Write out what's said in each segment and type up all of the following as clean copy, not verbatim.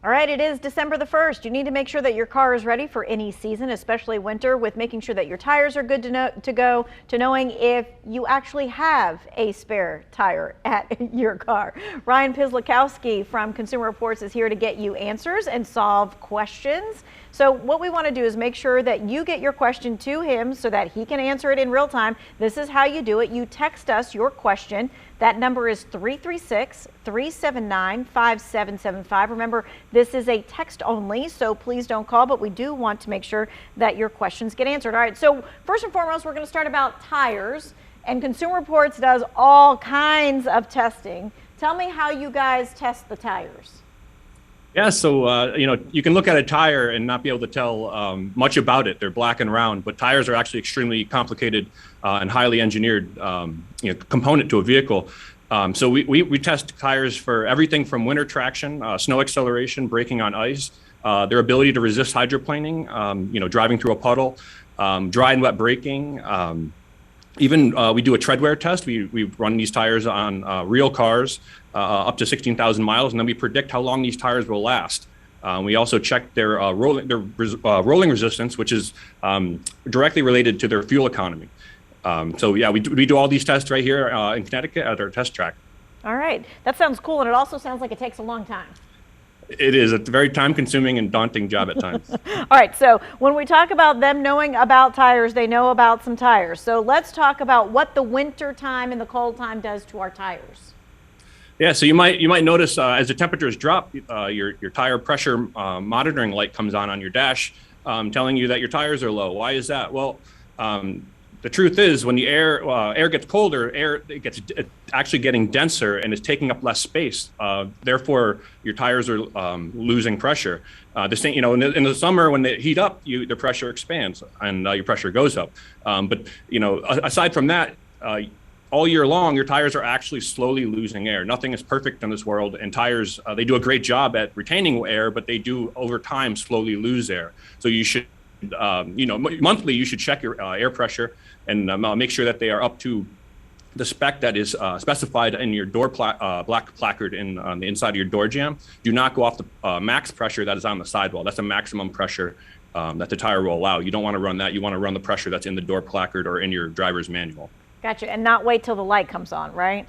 All right, it is December the 1st. You need to make sure that your car is ready for any season, especially winter, with making sure that your tires are good to go, to knowing if you actually have a spare tire at your car. Ryan Pszczolkowski from Consumer Reports is here to get you answers and solve questions. So what we want to do is make sure that you get your question to him so that he can answer it in real time. This is how you do it. You text us your question. That number is 336-379-5775. Remember, this is a text only, so please don't call, but we do want to make sure that your questions get answered. All right, so first and foremost, we're going to start about tires, and Consumer Reports does all kinds of testing. Tell me how you guys test the tires. Yeah, so you can look at a tire and not be able to tell much about it. They're black and round, but tires are actually extremely complicated and highly engineered component to a vehicle. So we test tires for everything from winter traction, snow acceleration, braking on ice, their ability to resist hydroplaning, driving through a puddle, dry and wet braking. Even we do a tread wear test. We run these tires on real cars up to 16,000 miles, and then we predict how long these tires will last. We also check their rolling resistance, which is directly related to their fuel economy. So yeah, we do all these tests right here in Connecticut at our test track. All right, that sounds cool, and it also sounds like it takes a long time. It is a very time-consuming and daunting job at times. All right, so when we talk about them knowing about tires, they know about some tires. So let's talk about what the winter time and the cold time does to our tires. Yeah, so you might notice as the temperatures drop, your tire pressure monitoring light comes on your dash, telling you that your tires are low. Why is that? Well, the truth is, when the air gets colder, it gets actually getting denser and is taking up less space. Therefore, your tires are losing pressure. The same, in the summer when they heat up, the pressure expands and your pressure goes up. But aside from that, all year long, your tires are actually slowly losing air. Nothing is perfect in this world, and tires, they do a great job at retaining air, but they do over time slowly lose air. So you should, monthly, you should check your air pressure and make sure that they are up to the spec that is specified in your door black placard on the inside of your door jamb. Do not go off the max pressure that is on the sidewall. That's the maximum pressure that the tire will allow. You don't want to run that. You want to run the pressure that's in the door placard or in your driver's manual. Gotcha, and not wait till the light comes on, right?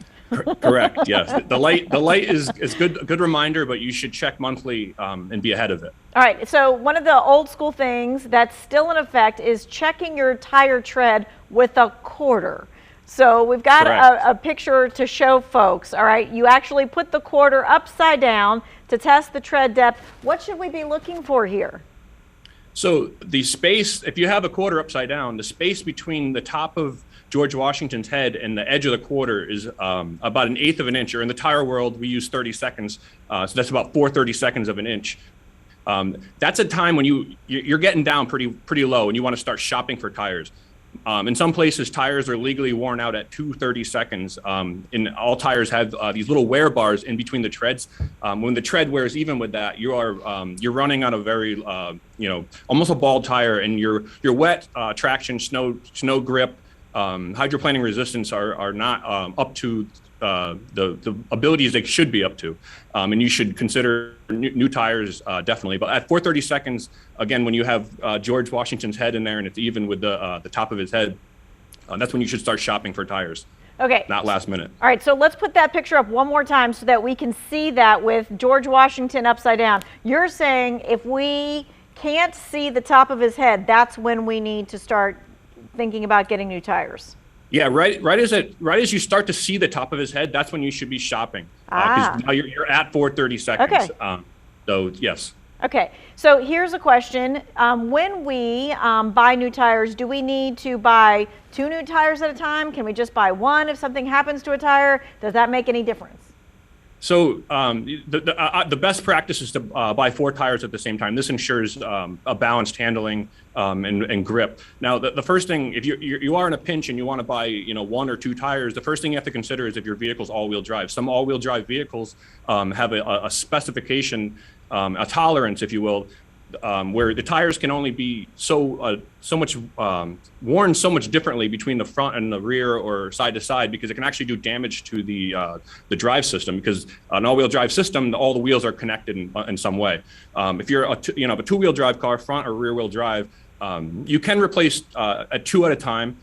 Correct. Yes, the light is good reminder, but you should check monthly and be ahead of it. All right. So one of the old school things that's still in effect is checking your tire tread with a quarter. So we've got a picture to show folks. All right. You actually put the quarter upside down to test the tread depth. What should we be looking for here? So the space, if you have a quarter upside down, the space between the top of George Washington's head and the edge of the quarter is about 1/8 of an inch, or in the tire world, we use 30 seconds. So that's about 4/32 of an inch. That's a time when you're getting down pretty low and you want to start shopping for tires. In some places, tires are legally worn out at 2:30 seconds. And all tires have these little wear bars in between the treads. When the tread wears even with that, you're running on a very almost a bald tire, and your wet traction, snow grip, hydroplaning resistance are not up to the abilities they should be up to, and you should consider new tires definitely. But at 4:30 seconds, again, when you have George Washington's head in there and it's even with the top of his head, that's when you should start shopping for tires. Okay. Not last minute. All right, so let's put that picture up one more time so that we can see that with George Washington upside down. You're saying if we can't see the top of his head, that's when we need to start thinking about getting new tires. Yeah, right as you start to see the top of his head, that's when you should be shopping. Because now you're at 4:30 seconds. Okay. So yes. Okay, so here's a question. When we buy new tires, do we need to buy 2 new tires at a time? Can we just buy 1 if something happens to a tire? Does that make any difference? So the best practice is to buy 4 tires at the same time. This ensures a balanced handling and grip. Now, the first thing, if you are in a pinch and you want to buy 1 or 2 tires, the first thing you have to consider is if your vehicle's all-wheel drive. Some all-wheel drive vehicles have a specification, a tolerance, if you will, where the tires can only be so much worn so much differently between the front and the rear or side to side, because it can actually do damage to the drive system, because an all-wheel drive system, all the wheels are connected in some way. If you're a two-wheel drive car, front or rear wheel drive, you can replace at 2 at a time.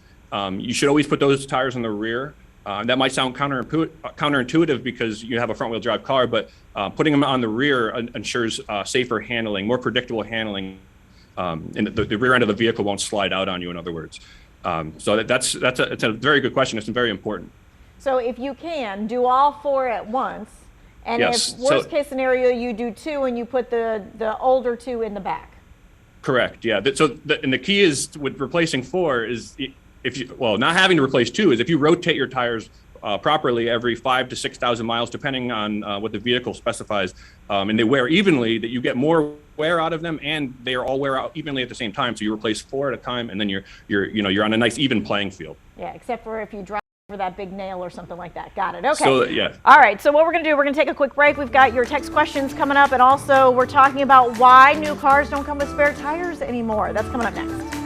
You should always put those tires in the rear. That might sound counterintuitive because you have a front wheel drive car, but putting them on the rear ensures safer handling, more predictable handling, and the rear end of the vehicle won't slide out on you, in other words. So it's a very good question. It's very important. So if you can, do all 4 at once. And yes. If worst case scenario, you do 2 and you put the older 2 in the back. Correct. Yeah. And the key is with replacing 4 is not having to replace 2 is if you rotate your tires properly every 5,000 to 6,000 miles, depending on what the vehicle specifies, and they wear evenly, that you get more wear out of them, and they are all wear out evenly at the same time. So you replace 4 at a time, and then you're on a nice even playing field. Yeah, except for if you drive over that big nail or something like that. Got it. Okay. So yeah. All right. So what we're going to do, we're going to take a quick break. We've got your text questions coming up, and also we're talking about why new cars don't come with spare tires anymore. That's coming up next.